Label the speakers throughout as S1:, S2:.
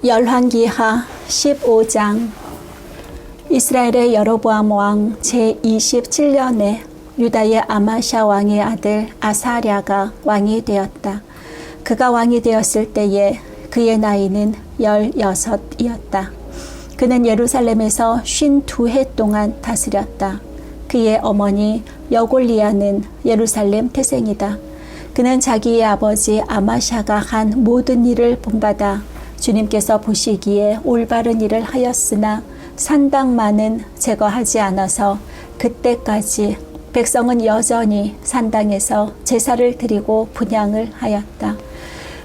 S1: 열왕기하 15장. 이스라엘의 여로보암 왕 제27년에 유다의 아마샤 왕의 아들 아사랴가 왕이 되었다. 그가 왕이 되었을 때에 그의 나이는 16이었다. 그는 예루살렘에서 52해 동안 다스렸다. 그의 어머니 여골리아는 예루살렘 태생이다. 그는 자기의 아버지 아마샤가 한 모든 일을 본받아 주님께서 보시기에 올바른 일을 하였으나 산당만은 제거하지 않아서 그때까지 백성은 여전히 산당에서 제사를 드리고 분향을 하였다.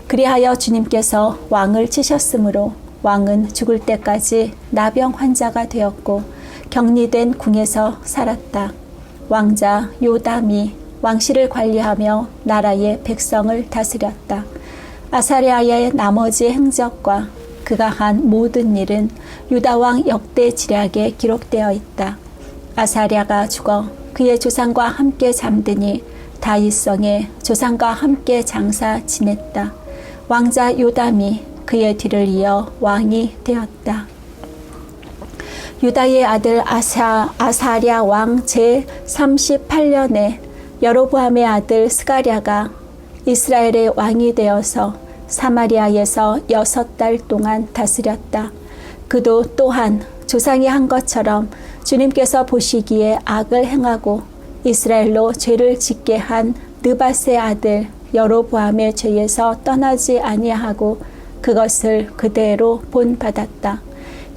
S1: 그리하여 주님께서 왕을 치셨으므로 왕은 죽을 때까지 나병 환자가 되었고 격리된 궁에서 살았다. 왕자 요담이 왕실을 관리하며 나라의 백성을 다스렸다. 아사랴의 나머지 행적과 그가 한 모든 일은 유다왕 역대 지략에 기록되어 있다. 아사랴가 죽어 그의 조상과 함께 잠드니 다윗성에 조상과 함께 장사 지냈다. 왕자 요담이 그의 뒤를 이어 왕이 되었다. 유다의 아들 아사랴 왕 제38년에 여로보암의 아들 스가랴가 이스라엘의 왕이 되어서 사마리아에서 6달 동안 다스렸다. 그도 또한 조상이 한 것처럼 주님께서 보시기에 악을 행하고 이스라엘로 죄를 짓게 한 느밧의 아들 여로보암의 죄에서 떠나지 아니하고 그것을 그대로 본받았다.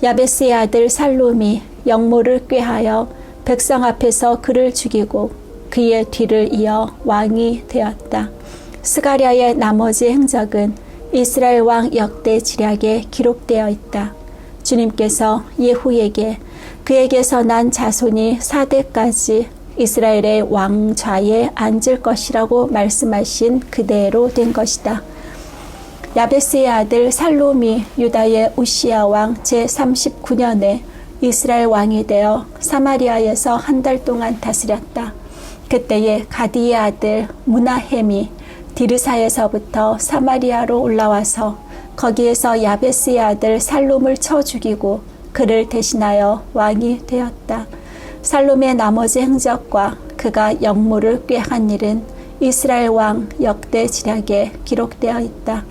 S1: 야베스의 아들 살룸이 영모를 꾀하여 백성 앞에서 그를 죽이고 그의 뒤를 이어 왕이 되었다. 스가랴의 나머지 행적은 이스라엘 왕 역대 지략에 기록되어 있다. 주님께서 예후에게 그에게서 난 자손이 4대까지 이스라엘의 왕좌에 앉을 것이라고 말씀하신 그대로 된 것이다. 야베스의 아들 살롬이 유다의 우시야 왕 제39년에 이스라엘 왕이 되어 사마리아에서 한 달 동안 다스렸다. 그때에 가디의 아들 무나헴이 디르사에서부터 사마리아로 올라와서 거기에서 야베스의 아들 살롬을 쳐 죽이고 그를 대신하여 왕이 되었다. 살롬의 나머지 행적과 그가 역모를 꾀한 일은 이스라엘 왕 역대 지략에 기록되어 있다.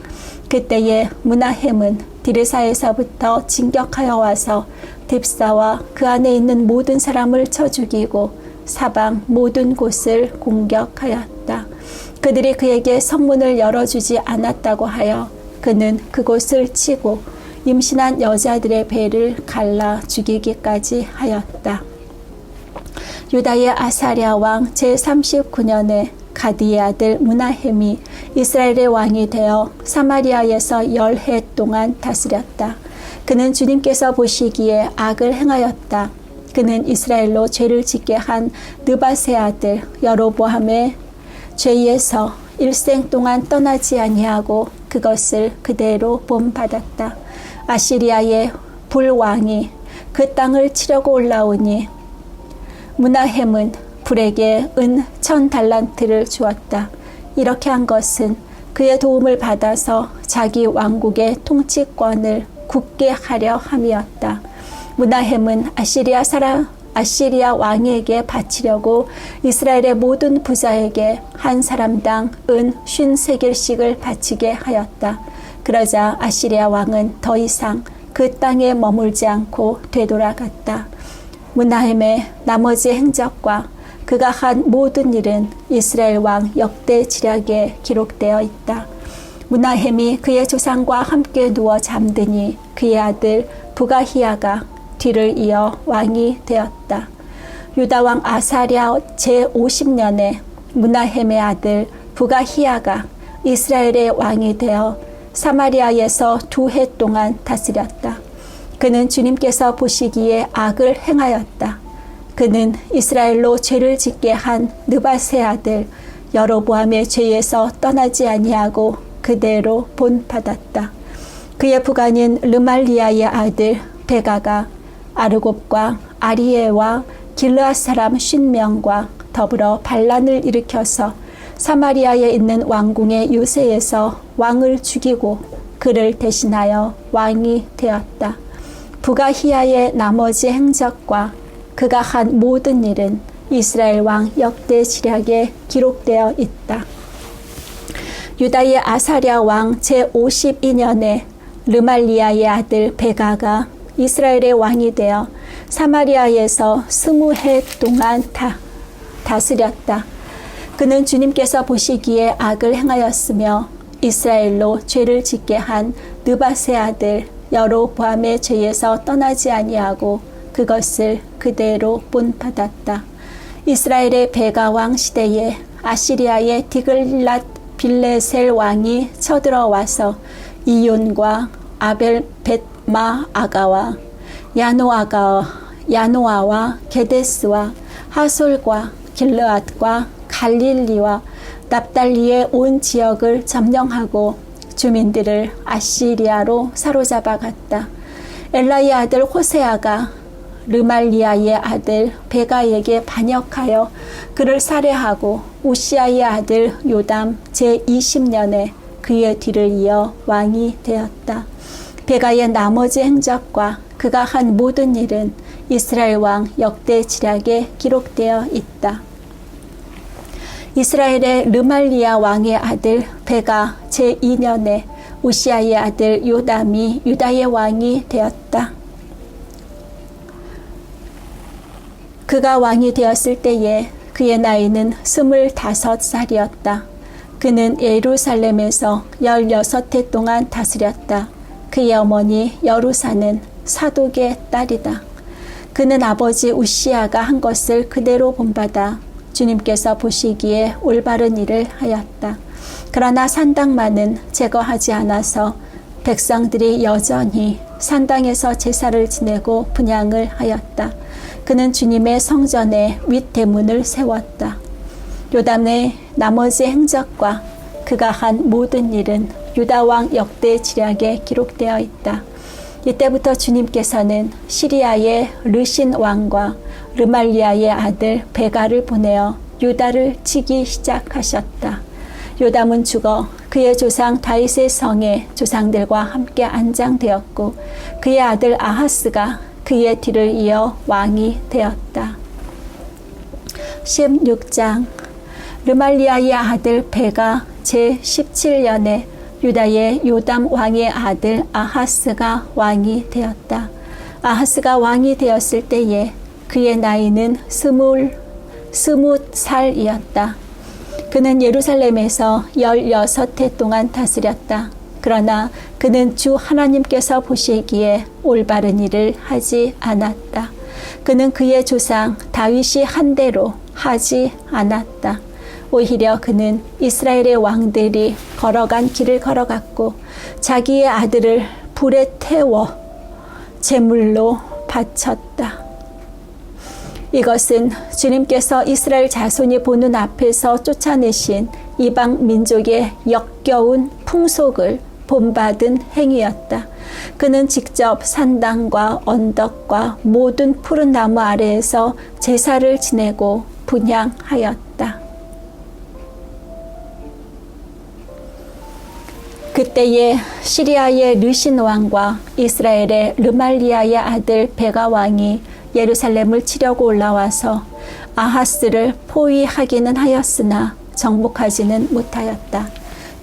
S1: 그때에 무나헴은 디르사에서부터 진격하여 와서 딥사와 그 안에 있는 모든 사람을 쳐 죽이고 사방 모든 곳을 공격하였다. 그들이 그에게 성문을 열어주지 않았다고 하여 그는 그곳을 치고 임신한 여자들의 배를 갈라 죽이기까지 하였다. 유다의 아사랴 왕 제39년에 가디의 아들 무나헴이 이스라엘의 왕이 되어 사마리아에서 10해 동안 다스렸다. 그는 주님께서 보시기에 악을 행하였다. 그는 이스라엘로 죄를 짓게 한 느밧의 아들 여로보암의 죄에서 일생 동안 떠나지 아니하고 그것을 그대로 본받았다. 아시리아의 불왕이 그 땅을 치려고 올라오니 무나헴은 불에게 은 1000달란트를 주었다. 이렇게 한 것은 그의 도움을 받아서 자기 왕국의 통치권을 굳게 하려 함이었다. 무나헴은 아시리아 왕에게 바치려고 이스라엘의 모든 부자에게 한 사람당 은 50세겔씩을 바치게 하였다. 그러자 아시리아 왕은 더 이상 그 땅에 머물지 않고 되돌아갔다. 무나헴의 나머지 행적과 그가 한 모든 일은 이스라엘 왕 역대 지략에 기록되어 있다. 무나헴이 그의 조상과 함께 누워 잠드니 그의 아들 부가히야가 뒤를 이어 왕이 되었다. 유다 왕 아사랴 제50년에 무나헴의 아들 부가히야가 이스라엘의 왕이 되어 사마리아에서 2해 동안 다스렸다. 그는 주님께서 보시기에 악을 행하였다. 그는 이스라엘로 죄를 짓게 한 느밧의 아들 여로보암의 죄에서 떠나지 아니하고 그대로 본받았다. 그의 부관인 르말리아의 아들 베가가 아르곱과 아리에와 길르앗 사람 50명과 더불어 반란을 일으켜서 사마리아에 있는 왕궁의 요새에서 왕을 죽이고 그를 대신하여 왕이 되었다. 부가히야의 나머지 행적과 그가 한 모든 일은 이스라엘 왕 역대 지략에 기록되어 있다. 유다의 아사랴 왕 제52년에 르말리아의 아들 베가가 이스라엘의 왕이 되어 사마리아에서 20해 동안 다스렸다. 그는 주님께서 보시기에 악을 행하였으며 이스라엘로 죄를 짓게 한 느밧의 아들 여로보암의 죄에서 떠나지 아니하고 그것을 그대로 본받았다. 이스라엘의 베가 왕 시대에 아시리아의 디글랏 빌레셀 왕이 쳐들어와서 이온과 아벨 벳마 아가와 야노아와 게데스와 하솔과 길르앗과 갈릴리와 납달리의 온 지역을 점령하고 주민들을 아시리아로 사로잡아 갔다. 엘라의 아들 호세아가 르말리아의 아들 베가에게 반역하여 그를 살해하고 우시아의 아들 요담 제20년에 그의 뒤를 이어 왕이 되었다. 베가의 나머지 행적과 그가 한 모든 일은 이스라엘 왕 역대 지략에 기록되어 있다. 이스라엘의 르말리아 왕의 아들 베가 제2년에 우시아의 아들 요담이 유다의 왕이 되었다. 그가 왕이 되었을 때에 그의 나이는 25살이었다. 그는 예루살렘에서 16해 동안 다스렸다. 그의 어머니 여루사는 사독의 딸이다. 그는 아버지 우시아가 한 것을 그대로 본받아 주님께서 보시기에 올바른 일을 하였다. 그러나 산당만은 제거하지 않아서 백성들이 여전히 산당에서 제사를 지내고 분향을 하였다. 그는 주님의 성전에 윗대문을 세웠다. 요담의 나머지 행적과 그가 한 모든 일은 유다왕 역대 지략에 기록되어 있다. 이때부터 주님께서는 시리아의 르신 왕과 르말리아의 아들 베가를 보내어 유다를 치기 시작하셨다. 요담은 죽어 그의 조상 다윗의 성에 조상들과 함께 안장되었고 그의 아들 아하스가 그의 뒤를 이어 왕이 되었다. 16장 르말리아의 아들 베가 제17년에 유다의 요담 왕의 아들 아하스가 왕이 되었다. 아하스가 왕이 되었을 때에 그의 나이는 20살이었다. 그는 예루살렘에서 16해 동안 다스렸다. 그러나 그는 주 하나님께서 보시기에 올바른 일을 하지 않았다. 그는 그의 조상 다윗이 한 대로 하지 않았다. 오히려 그는 이스라엘의 왕들이 걸어간 길을 걸어갔고 자기의 아들을 불에 태워 제물로 바쳤다. 이것은 주님께서 이스라엘 자손이 보는 앞에서 쫓아내신 이방 민족의 역겨운 풍속을 본받은 행위였다. 그는 직접 산당과 언덕과 모든 푸른 나무 아래에서 제사를 지내고 분향하였다. 그때에 시리아의 르신 왕과 이스라엘의 르말리아의 아들 베가 왕이 예루살렘을 치려고 올라와서 아하스를 포위하기는 하였으나 정복하지는 못하였다.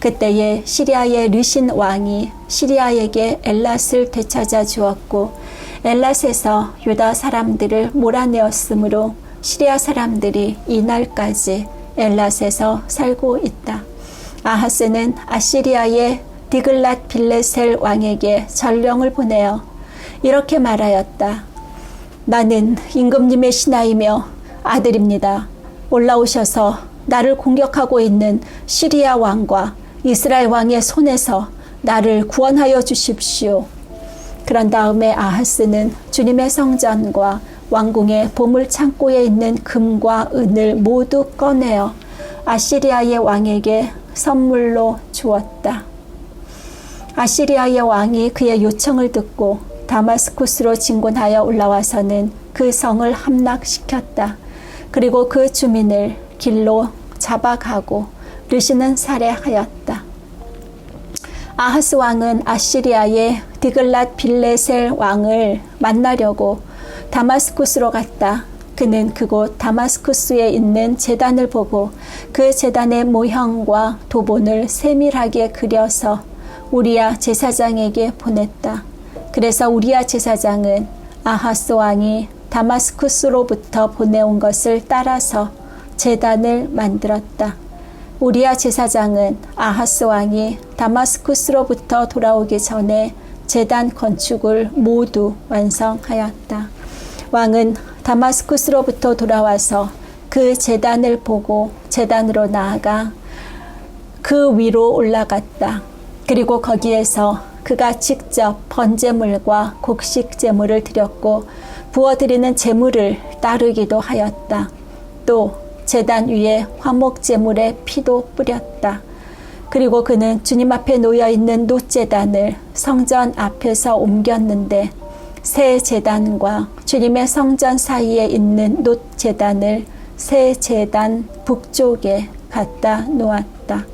S1: 그때에 시리아의 르신 왕이 시리아에게 엘랏을 되찾아 주었고 엘랏에서 유다 사람들을 몰아내었으므로 시리아 사람들이 이날까지 엘랏에서 살고 있다. 아하스는 아시리아의 디글랏 빌레셀 왕에게 전령을 보내어 이렇게 말하였다. 나는 임금님의 신하이며 아들입니다. 올라오셔서 나를 공격하고 있는 시리아 왕과 이스라엘 왕의 손에서 나를 구원하여 주십시오. 그런 다음에 아하스는 주님의 성전과 왕궁의 보물 창고에 있는 금과 은을 모두 꺼내어 아시리아의 왕에게 선물로 주었다. 아시리아의 왕이 그의 요청을 듣고 다마스쿠스로 진군하여 올라와서는 그 성을 함락시켰다. 그리고 그 주민을 길로 잡아가고 르신은 살해하였다. 아하스 왕은 아시리아의 디글랏 빌레셀 왕을 만나려고 다마스쿠스로 갔다. 그는 그곳 다마스쿠스에 있는 제단을 보고 그 제단의 모형과 도본을 세밀하게 그려서 우리야 제사장에게 보냈다. 그래서 우리야 제사장은 아하스 왕이 다마스쿠스로부터 보내온 것을 따라서 제단을 만들었다. 우리야 제사장은 아하스 왕이 다마스쿠스로부터 돌아오기 전에 제단 건축을 모두 완성하였다. 왕은 다마스쿠스로부터 돌아와서 그 제단을 보고 제단으로 나아가 그 위로 올라갔다. 그리고 거기에서 그가 직접 번제물과 곡식 제물을 드렸고 부어드리는 제물을 따르기도 하였다. 또 제단 위에 화목 제물의 피도 뿌렸다. 그리고 그는 주님 앞에 놓여있는 놋제단을 성전 앞에서 옮겼는데 새 제단과 주님의 성전 사이에 있는 놋제단을 새 제단 북쪽에 갖다 놓았다.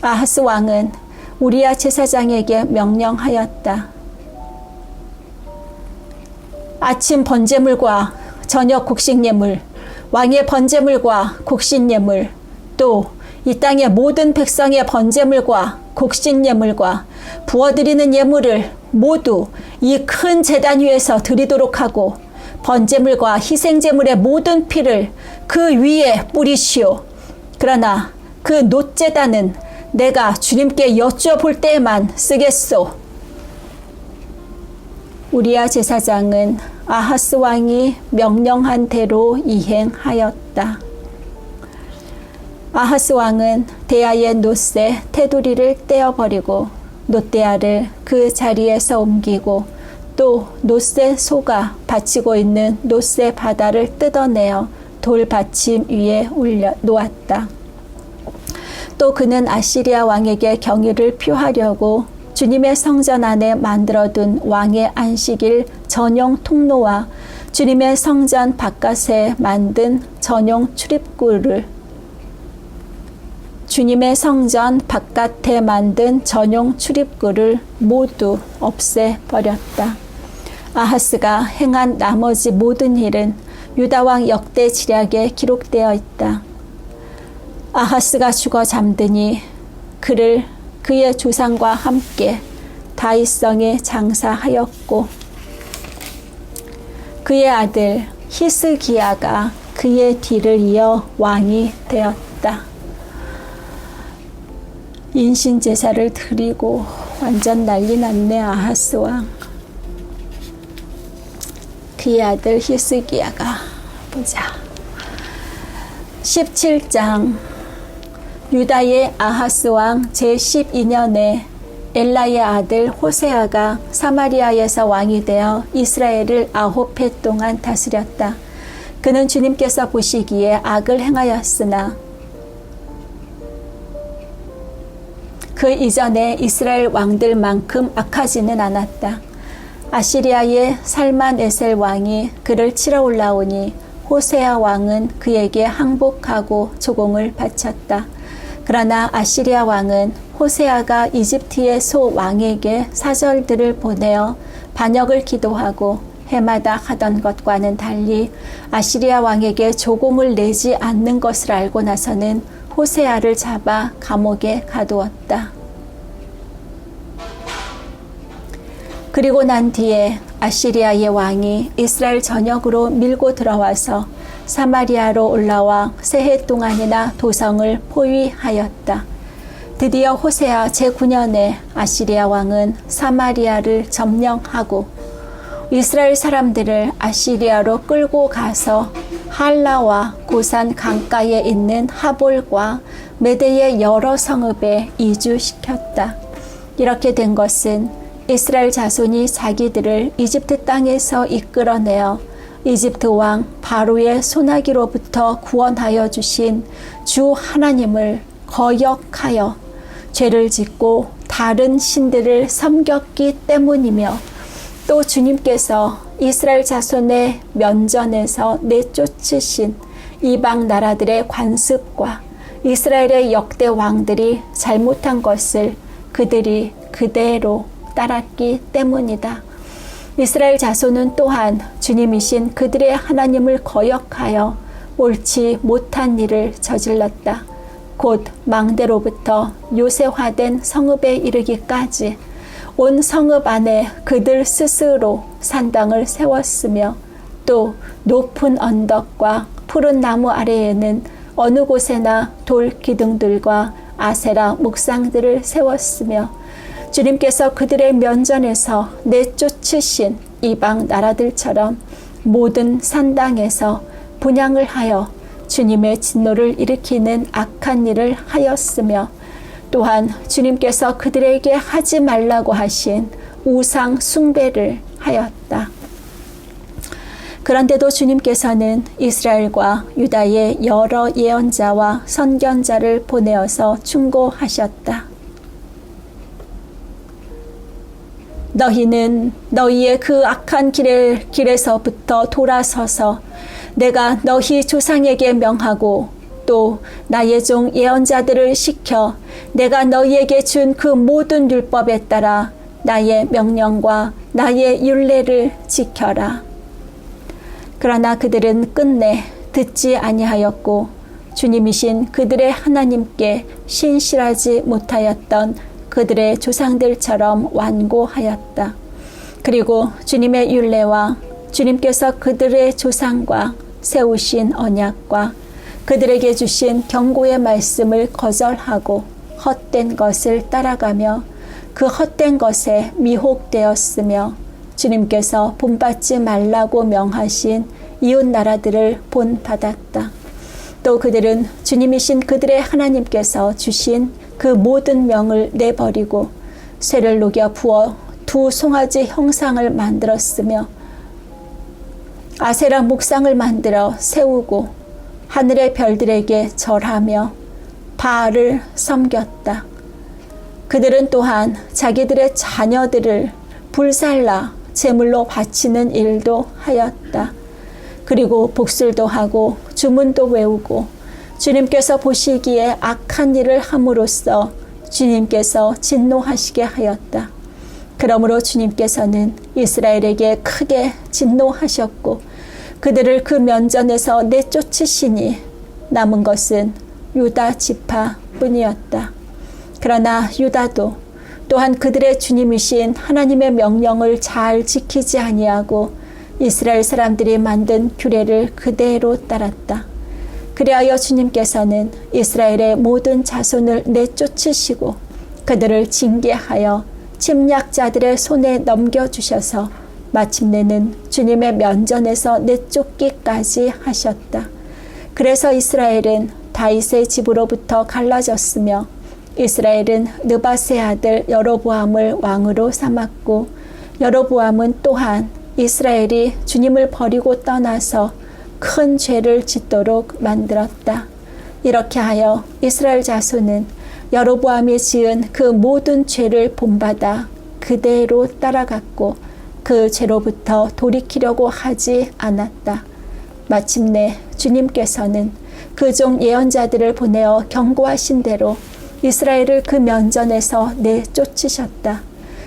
S1: 아하스 왕은 우리야 제사장에게 명령하였다. 아침 번제물과 저녁 곡식예물, 왕의 번제물과 곡식예물, 또 이 땅의 모든 백성의 번제물과 곡식예물과 부어드리는 예물을 모두 이 큰 제단 위에서 드리도록 하고 번제물과 희생제물의 모든 피를 그 위에 뿌리시오. 그러나 그 놋제단은 내가 주님께 여쭈어볼 때에만 쓰겠소. 우리야 제사장은 아하스 왕이 명령한 대로 이행하였다. 아하스 왕은 대야의 놋새 테두리를 떼어버리고 놋대야를 그 자리에서 옮기고 또 놋새 소가 받치고 있는 놋새 바다를 뜯어내어 돌받침 위에 올려 놓았다. 또 그는 아시리아 왕에게 경의를 표하려고 주님의 성전 안에 만들어둔 왕의 안식일 전용 통로와 주님의 성전 바깥에 만든 전용 출입구를 주님의 성전 바깥에 만든 전용 출입구를 모두 없애버렸다. 아하스가 행한 나머지 모든 일은 유다왕 역대 지략에 기록되어 있다. 아하스가 죽어 잠드니 그를 그의 조상과 함께 다윗성에 장사하였고 그의 아들 히스기야가 그의 뒤를 이어 왕이 되었다. 인신제사를 드리고 완전 난리 났네. 아하스 왕. 그의 아들 히스기야가 보자. 17장 유다의 아하스 왕 제12년에 엘라의 아들 호세아가 사마리아에서 왕이 되어 이스라엘을 9해 동안 다스렸다. 그는 주님께서 보시기에 악을 행하였으나 그 이전에 이스라엘 왕들만큼 악하지는 않았다. 아시리아의 살만에셀 왕이 그를 치러 올라오니 호세아 왕은 그에게 항복하고 조공을 바쳤다. 그러나 아시리아 왕은 호세아가 이집트의 소 왕에게 사절들을 보내어 반역을 기도하고 해마다 하던 것과는 달리 아시리아 왕에게 조공을 내지 않는 것을 알고 나서는 호세아를 잡아 감옥에 가두었다. 그리고 난 뒤에 아시리아의 왕이 이스라엘 전역으로 밀고 들어와서 사마리아로 올라와 새해 동안이나 도성을 포위하였다. 드디어 호세아 제9년에 아시리아 왕은 사마리아를 점령하고 이스라엘 사람들을 아시리아로 끌고 가서 할라와 고산 강가에 있는 하볼과 메대의 여러 성읍에 이주시켰다. 이렇게 된 것은 이스라엘 자손이 자기들을 이집트 땅에서 이끌어내어 이집트 왕 바로의 손아귀로부터 구원하여 주신 주 하나님을 거역하여 죄를 짓고 다른 신들을 섬겼기 때문이며 또 주님께서 이스라엘 자손의 면전에서 내쫓으신 이방 나라들의 관습과 이스라엘의 역대 왕들이 잘못한 것을 그들이 그대로 따랐기 때문이다. 이스라엘 자손은 또한 주님이신 그들의 하나님을 거역하여 옳지 못한 일을 저질렀다. 곧 망대로부터 요새화된 성읍에 이르기까지 온 성읍 안에 그들 스스로 산당을 세웠으며 또 높은 언덕과 푸른 나무 아래에는 어느 곳에나 돌 기둥들과 아세라 묵상들을 세웠으며 주님께서 그들의 면전에서 내쫓으신 이방 나라들처럼 모든 산당에서 분향을 하여 주님의 진노를 일으키는 악한 일을 하였으며 또한 주님께서 그들에게 하지 말라고 하신 우상 숭배를 하였다. 그런데도 주님께서는 이스라엘과 유다의 여러 예언자와 선견자를 보내어서 충고하셨다. 너희는 너희의 그 악한 길에서부터 돌아서서 내가 너희 조상에게 명하고 또 나의 종 예언자들을 시켜 내가 너희에게 준 그 모든 율법에 따라 나의 명령과 나의 율례를 지켜라. 그러나 그들은 끝내 듣지 아니하였고 주님이신 그들의 하나님께 신실하지 못하였던 그들의 조상들처럼 완고하였다. 그리고 주님의 율례와 주님께서 그들의 조상과 세우신 언약과 그들에게 주신 경고의 말씀을 거절하고 헛된 것을 따라가며 그 헛된 것에 미혹되었으며 주님께서 본받지 말라고 명하신 이웃 나라들을 본받았다. 또 그들은 주님이신 그들의 하나님께서 주신 그 모든 명을 내버리고 쇠를 녹여 부어 두 송아지 형상을 만들었으며 아세라 묵상을 만들어 세우고 하늘의 별들에게 절하며 바알을 섬겼다. 그들은 또한 자기들의 자녀들을 불살라 제물로 바치는 일도 하였다. 그리고 복술도 하고 주문도 외우고 주님께서 보시기에 악한 일을 함으로써 주님께서 진노하시게 하였다. 그러므로 주님께서는 이스라엘에게 크게 진노하셨고 그들을 그 면전에서 내쫓으시니 남은 것은 유다 지파뿐이었다. 그러나 유다도 또한 그들의 주님이신 하나님의 명령을 잘 지키지 아니하고 이스라엘 사람들이 만든 규례를 그대로 따랐다. 그리하여 주님께서는 이스라엘의 모든 자손을 내쫓으시고 그들을 징계하여 침략자들의 손에 넘겨주셔서 마침내는 주님의 면전에서 내쫓기까지 하셨다. 그래서 이스라엘은 다윗의 집으로부터 갈라졌으며 이스라엘은 느밧의 아들 여로보암을 왕으로 삼았고 여로보암은 또한 이스라엘이 주님을 버리고 떠나서 큰 죄를 짓도록 만들었다. 이렇게 하여 이스라엘 자손은 여로보암이 지은 그 모든 죄를 본받아 그대로 따라갔고 그 죄로부터 돌이키려고 하지 않았다. 마침내 주님께서는 그 종 예언자들을 보내어 경고하신 대로 이스라엘을 그 면전에서 내쫓으셨다.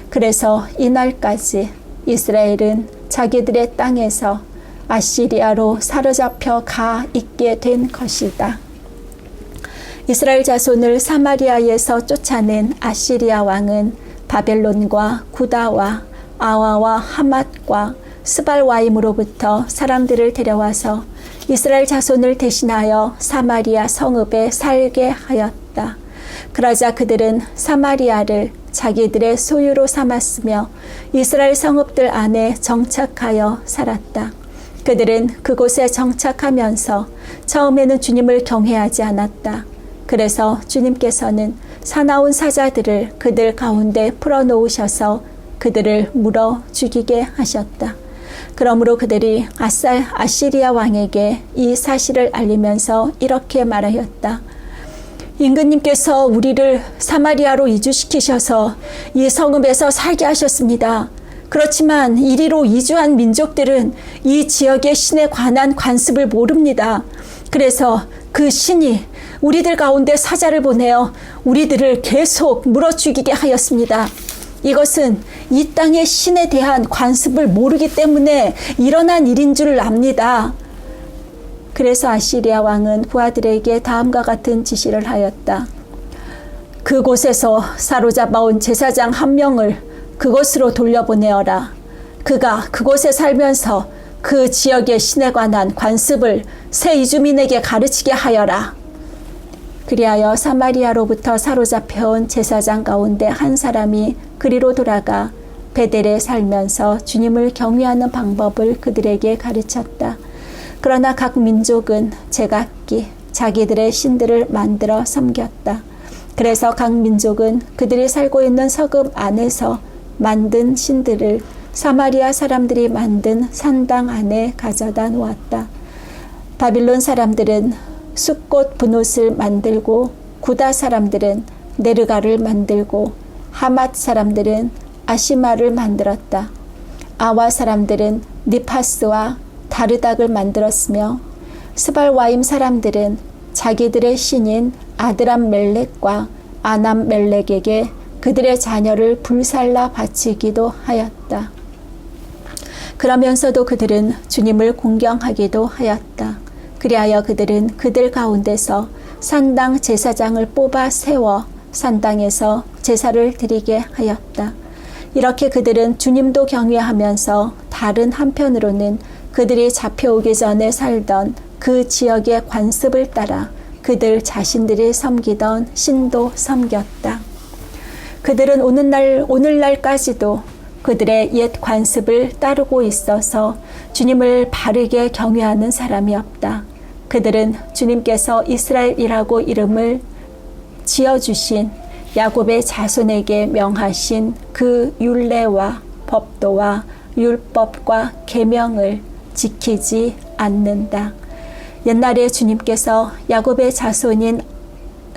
S1: 그래서 이날까지 이스라엘은 자기들의 땅에서 아시리아로 사로잡혀 가 있게 된 것이다. 이스라엘 자손을 사마리아에서 쫓아낸 아시리아 왕은 바벨론과 구다와 아와와 하맛과 스발와임으로부터 사람들을 데려와서 이스라엘 자손을 대신하여 사마리아 성읍에 살게 하였다. 그러자 그들은 사마리아를 자기들의 소유로 삼았으며 이스라엘 성읍들 안에 정착하여 살았다. 그들은 그곳에 정착하면서 처음에는 주님을 경외하지 않았다. 그래서 주님께서는 사나운 사자들을 그들 가운데 풀어놓으셔서 그들을 물어 죽이게 하셨다. 그러므로 그들이 아시리아 왕에게 이 사실을 알리면서 이렇게 말하였다. 임금님께서 우리를 사마리아로 이주시키셔서 이 성읍에서 살게 하셨습니다. 그렇지만 이리로 이주한 민족들은 이 지역의 신에 관한 관습을 모릅니다. 그래서 그 신이 우리들 가운데 사자를 보내어 우리들을 계속 물어 죽이게 하였습니다. 이것은 이 땅의 신에 대한 관습을 모르기 때문에 일어난 일인 줄 압니다. 그래서 아시리아 왕은 부하들에게 다음과 같은 지시를 하였다. 그곳에서 사로잡아온 제사장 한 명을 그곳으로 돌려보내어라. 그가 그곳에 살면서 그 지역의 신에 관한 관습을 새 이주민에게 가르치게 하여라. 그리하여 사마리아로부터 사로잡혀온 제사장 가운데 한 사람이 그리로 돌아가 베델에 살면서 주님을 경외하는 방법을 그들에게 가르쳤다. 그러나 각 민족은 제각기 자기들의 신들을 만들어 섬겼다. 그래서 각 민족은 그들이 살고 있는 서금 안에서 만든 신들을 사마리아 사람들이 만든 산당 안에 가져다 놓았다. 바빌론 사람들은 숫꽃 분옷을 만들고 구다 사람들은 네르가를 만들고 하맛 사람들은 아시마를 만들었다. 아와 사람들은 니파스와 다르닥을 만들었으며 스발와임 사람들은 자기들의 신인 아드람 멜렉과 아남 멜렉에게 그들의 자녀를 불살라 바치기도 하였다. 그러면서도 그들은 주님을 공경하기도 하였다. 그리하여 그들은 그들 가운데서 산당 제사장을 뽑아 세워 산당에서 제사를 드리게 하였다. 이렇게 그들은 주님도 경외하면서 다른 한편으로는 그들이 잡혀오기 전에 살던 그 지역의 관습을 따라 그들 자신들이 섬기던 신도 섬겼다. 그들은 오늘날까지도 그들의 옛 관습을 따르고 있어서 주님을 바르게 경외하는 사람이 없다. 그들은 주님께서 이스라엘이라고 이름을 지어주신 야곱의 자손에게 명하신 그 율례와 법도와 율법과 계명을 지키지 않는다. 옛날에 주님께서 야곱의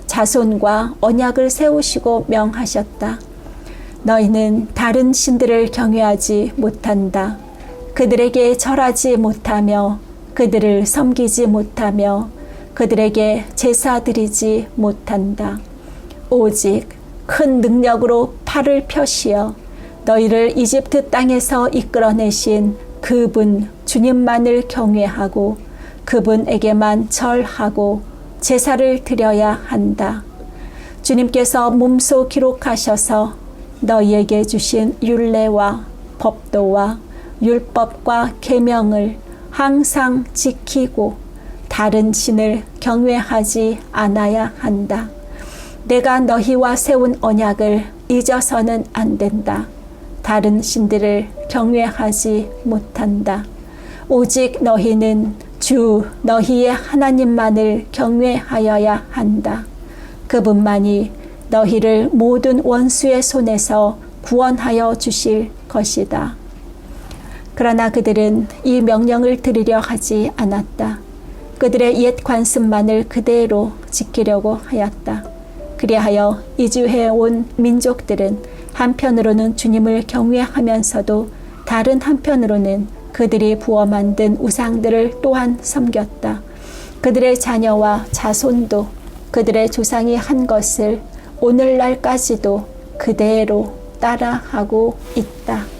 S1: 자손과 언약을 세우시고 명하셨다. 너희는 다른 신들을 경외하지 못한다. 그들에게 절하지 못하며 그들을 섬기지 못하며 그들에게 제사 드리지 못한다. 오직 큰 능력으로 팔을 펴시어 너희를 이집트 땅에서 이끌어내신 그분 주님만을 경외하고 그분에게만 절하고 제사를 드려야 한다. 주님께서 몸소 기록하셔서 너희에게 주신 율례와 법도와 율법과 계명을 항상 지키고 다른 신을 경외하지 않아야 한다. 내가 너희와 세운 언약을 잊어서는 안 된다. 다른 신들을 경외하지 못한다. 오직 너희는 주 너희의 하나님만을 경외하여야 한다. 그분만이 너희를 모든 원수의 손에서 구원하여 주실 것이다. 그러나 그들은 이 명령을 들으려 하지 않았다. 그들의 옛 관습만을 그대로 지키려고 하였다. 그리하여 이주해 온 민족들은 한편으로는 주님을 경외하면서도 다른 한편으로는 그들이 부어 만든 우상들을 또한 섬겼다. 그들의 자녀와 자손도 그들의 조상이 한 것을 오늘날까지도 그대로 따라하고 있다.